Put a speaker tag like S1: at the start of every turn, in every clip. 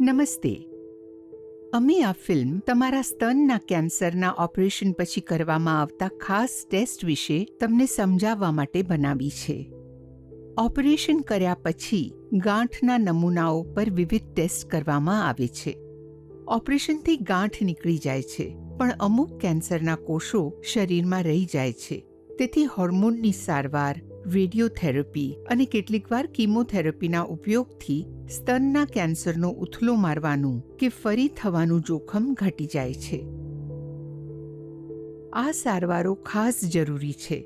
S1: નમસ્તે. અમે આ ફિલ્મ તમારા સ્તનના કેન્સરના ઓપરેશન પછી કરવામાં આવતા ખાસ ટેસ્ટ વિશે તમને સમજાવવા માટે બનાવી છે. ઓપરેશન કર્યા પછી ગાંઠના નમૂનાઓ પર વિવિધ ટેસ્ટ કરવામાં આવે છે. ઓપરેશનથી ગાંઠ નીકળી જાય છે, પણ અમુક કેન્સરના કોષો શરીરમાં રહી જાય છે. તેથી હોર્મોનની સારવાર, રેડિયોથેરપી અને કેટલીકવાર કીમોથેરપીના ઉપયોગથી સ્તનના કેન્સરનો ઉથલો મારવાનું કે ફરી થવાનું જોખમ ઘટી જાય છે. આ સારવારો ખાસ જરૂરી છે,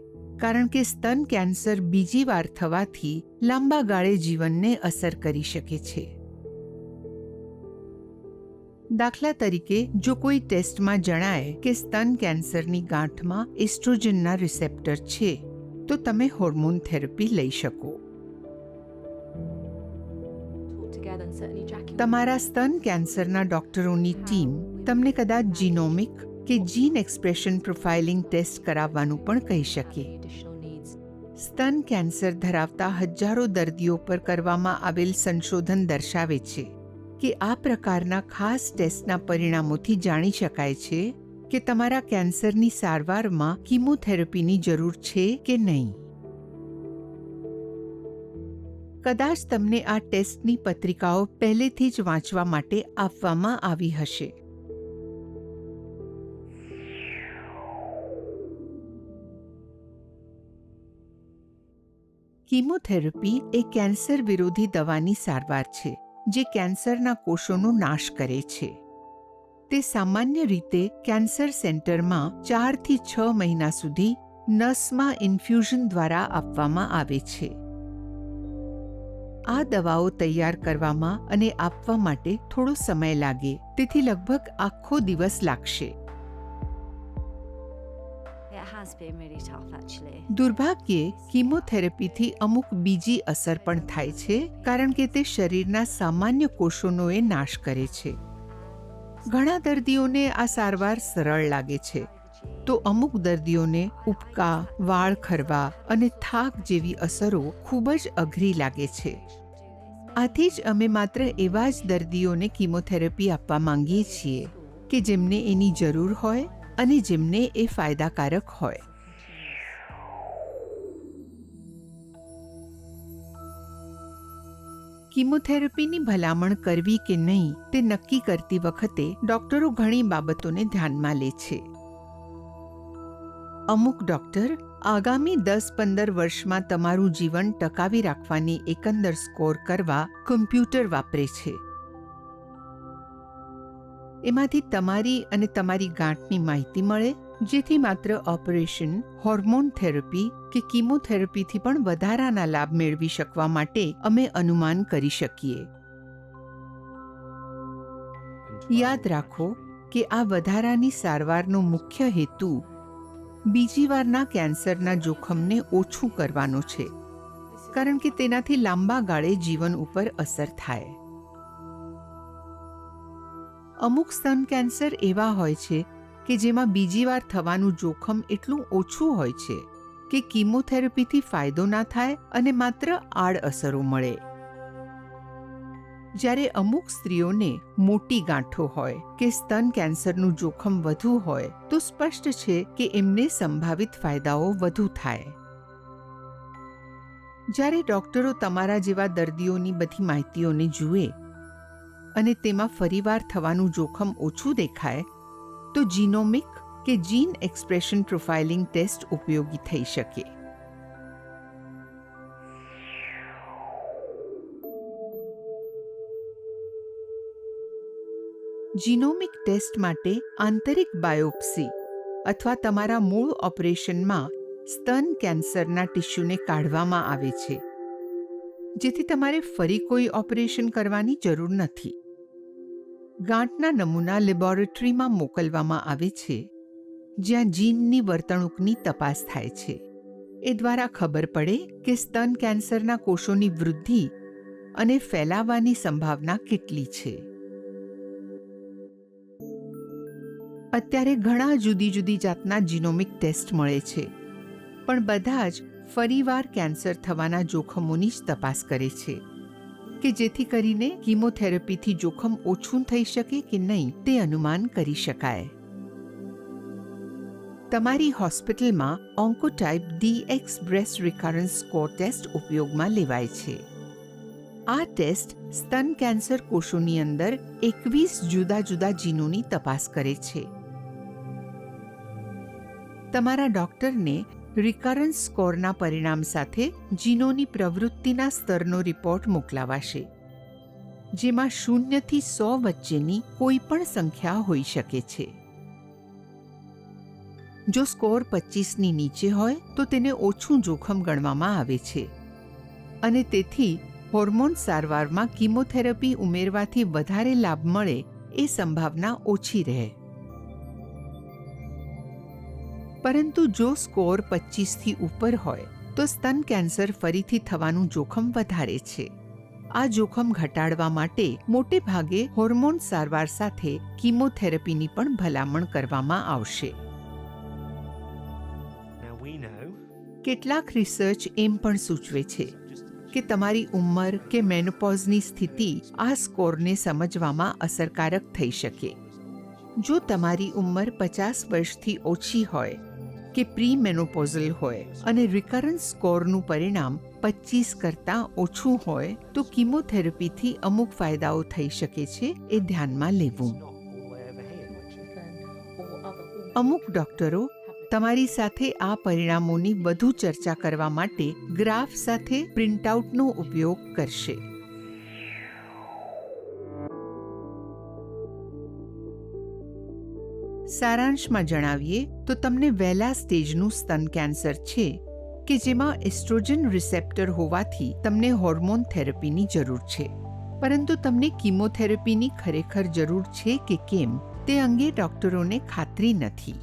S1: કારણ કે સ્તન કેન્સર બીજી વાર થવાથી લાંબા ગાળે જીવનને અસર કરી શકે છે. દાખલા તરીકે, જો કોઈ ટેસ્ટમાં જણાય કે સ્તન કેન્સરની ગાંઠમાં એસ્ટ્રોજનના રિસેપ્ટર છે, તો તમે હોર્મોન થેરપી લઈ શકો. તમારા સ્તન કેન્સરના ડોક્ટરોની ટીમ તમને કદાચ જીનોમિક કે જીન એક્સપ્રેશન પ્રોફાઇલિંગ ટેસ્ટ કરાવવાનું પણ કહી શકે. સ્તન કેન્સર ધરાવતા હજારો દર્દીઓ પર કરવામાં આવેલ સંશોધન દર્શાવે છે કે આ પ્રકારના ખાસ ટેસ્ટના પરિણામોથી જાણી શકાય છે કે તમારા કેન્સરની સારવારમાં કીમોથેરપીની જરૂર છે કે નહીં. કદાચ તમને આ ટેસ્ટની પત્રિકાઓ પહેલેથી જ વાંચવા માટે આપવામાં આવી હશે. કીમોથેરપી એ કેન્સર વિરોધી દવાની સારવાર છે જે કેન્સરના કોષોનો નાશ કરે છે. તે સામાન્ય રીતે કેન્સર સેન્ટરમાં 4 થી 6 મહિના સુધી નસમાં ઇન્ફ્યુઝન દ્વારા આપવામાં આવે છે. આ દવાઓ તૈયાર કરવામાં અને આપવા માટે થોડો સમય લાગે, તેથી લગભગ આખો દિવસ લાગશે. દુર્ભાગ્યે, કીમોથેરપીથી અમુક બીજી અસર પણ થાય છે, કારણ કે તે શરીરના સામાન્ય કોષોનો નાશ કરે છે. ઘણા દર્દીઓને આ સારવાર સરળ લાગે છે, તો અમુક દર્દીઓને ઉબકા, વાળ ખરવા અને થાક જેવી અસરો ખૂબ જ અઘરી લાગે છે. આથી જ અમે માત્ર એવા જ દર્દીઓને કીમોથેરપી આપવા માંગીએ છીએ કે જેમને એની જરૂર હોય અને જેમને એ ફાયદાકારક હોય. કીમોથેરપીની ભલામણ કરવી કે નહીં તે નક્કી કરતી વખતે ડોક્ટરો ઘણી બાબતોને ધ્યાનમાં લે છે. અમુક ડોક્ટર આગામી 10-15 વર્ષમાં તમારું જીવન ટકાવી રાખવાની એકંદર સ્કોર કરવા કમ્પ્યુટર વાપરે છે. એમાંથી તમારી અને તમારી ગાંઠની માહિતી મળે, જેથી માત્ર ઓપરેશન, હોર્મોન થેરપી કે કીમોથેરપીથી પણ વધારાના લાભ મેળવી શકવા માટે અમે અનુમાન કરી શકીએ. યાદ રાખો કે આ વધારાની સારવારનો મુખ્ય હેતુ બીજી વારના કેન્સરના જોખમને ઓછું કરવાનો છે, કારણ કે તેનાથી લાંબા ગાળે જીવન ઉપર અસર થાય. અમુક સ્તન કેન્સર એવા હોય છે કે જેમાં બીજી વાર થવાનું જોખમ એટલું ઓછું હોય છે કે કીમોથેરપીથી ફાયદો ના થાય અને માત્ર આડઅસરો મળે. જ્યારે અમુક સ્ત્રીઓને મોટી ગાંઠો હોય કે સ્તન કેન્સરનું જોખમ વધુ હોય, તો સ્પષ્ટ છે કે એમને સંભવિત ફાયદાઓ વધુ થાય. જ્યારે ડોક્ટરો તમારા જેવા દર્દીઓની બધી માહિતીઓને જુએ અને તેમાં ફરીવાર થવાનું જોખમ ઓછું દેખાય, તો જીનોમિક કે જીન એક્સપ્રેશન પ્રોફાઇલિંગ ટેસ્ટ ઉપયોગી થઈ શકે. જીનોમિક ટેસ્ટ માટે આંતરિક બાયોપ્સી અથવા તમારા મૂળ ઓપરેશનમાં સ્તન કેન્સરના ટિશ્યુને કાઢવામાં આવે છે, જેથી તમારે ફરી કોઈ ઓપરેશન કરવાની જરૂર નથી. ગાંઠના નમૂના લેબોરેટરીમાં મોકલવામાં આવે છે, જ્યાં જીનની વર્તણૂકની તપાસ થાય છે. એ દ્વારા ખબર પડે કે સ્તન કેન્સરના કોષોની વૃદ્ધિ અને ફેલાવાની સંભાવના કેટલી છે. અત્યારે ઘણા જુદી જુદી જાતના જીનોમિક ટેસ્ટ મળે છે, પણ બધા જ ફરીવાર કેન્સર થવાના જોખમોની જ તપાસ કરે છે. કે જેથી કરીને કીમોથેરાપીથી જોખમ ઓછું થઈ શકે કે નહીં તે અનુમાન કરી શકાય. તમારી હોસ્પિટલમાં Oncotype DX breast recurrence score test ઉપયોગમાં લેવાય છે. આ ટેસ્ટ સ્તન કેન્સર કોષોની અંદર 21 જુદા જુદા જીનોની તપાસ કરે છે. તમારા ડોક્ટરને રિકરન્સ સ્કોરના પરિણામ સાથે જીનોની પ્રવૃત્તિના સ્તરનો રિપોર્ટ મોકલાવાશે, જેમાં 0 થી 100 વચ્ચેની કોઈ પણ સંખ્યા હોઈ શકે છે. જો સ્કોર 25ની નીચે હોય તો તેને ઓછું જોખમ ગણવામાં આવે છે અને તેથી હોર્મોન સારવારમાં કીમોથેરાપી ઉમેરવાથી વધારે લાભ મળે એ સંભાવના ઓછી રહે. પરંતુ જો સ્કોર 25થી ઉપર હોય તો સ્તન કેન્સર ફરીથી થવાનું જોખમ વધારે છે. આ જોખમ ઘટાડવા માટે મોટે ભાગે હોર્મોન સારવાર સાથે કીમોથેરાપીની પણ ભલામણ કરવામાં આવશે. કેટલાક રિસર્ચ એમ પણ સૂચવે છે કે તમારી ઉંમર કે મેનોપોઝની સ્થિતિ આ સ્કોરને સમજવામાં અસરકારક થઈ શકે. જો તમારી ઉંમર 50 વર્ષથી ઓછી હોય કે પ્રી મેનોપોઝલ હોય અને રિકરન્સ સ્કોરનું પરિણામ 25 કરતાં ઓછું હોય તો કીમોથેરાપીથી અમુક ફાયદાઓ થઈ શકે છે, એ ધ્યાનમાં લેવું. અમુક ડોક્ટરો તમારી સાથે આ પરિણામોની વધુ ચર્ચા કરવા માટે ગ્રાફ સાથે પ્રિન્ટઆઉટનો ઉપયોગ કરશે. સારાંશમાં જણાવીએ તો તમને વહેલા સ્ટેજનું સ્તન કેન્સર છે કે જેમાં એસ્ટ્રોજન રિસેપ્ટર હોવાથી તમને હોર્મોન થેરાપીની જરૂર છે, પરંતુ તમને કીમોથેરાપીની ખરેખર જરૂર છે કે કેમ તે અંગે ડોક્ટરોને ખાતરી નથી.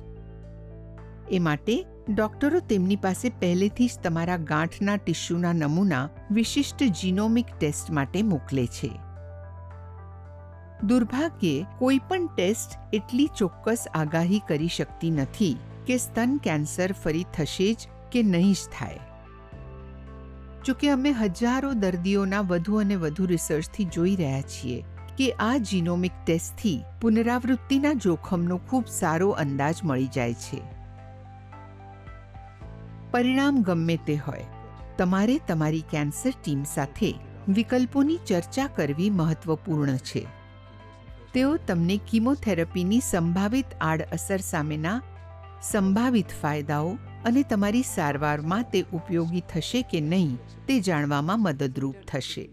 S1: એ માટે ડોક્ટરો તેમની પાસે પહેલેથી જ તમારા ગાંઠના ટિશ્યુના નમૂના વિશિષ્ટ જીનોમિક ટેસ્ટ માટે મોકલે છે. દુર્ભાગ્યે કોઈ પણ ટેસ્ટ એટલી ચોક્કસ આગાહી કરી શકતી નથી કે સ્તન કેન્સર ફરી થશે જ કે નહીં જ થાય. જોકે અમે હજારો દર્દીઓના વધુ અને વધુ રિસર્ચથી જોઈ રહ્યા છીએ કે આ જીનોમિક ટેસ્ટથી પુનરાવૃત્તિના જોખમનો ખૂબ સારો અંદાજ મળી જાય છે. પરિણામ ગમે તે હોય, તમારે તમારી કેન્સર ટીમ સાથે વિકલ્પોની ચર્ચા કરવી મહત્વપૂર્ણ છે. તેઓ તમને કીમોથેરાપીની સંભવિત આડઅસર સામેના સંભવિત ફાયદાઓ અને તમારી સારવારમાં તે ઉપયોગી થશે કે નહીં તે જાણવામાં મદદરૂપ થશે.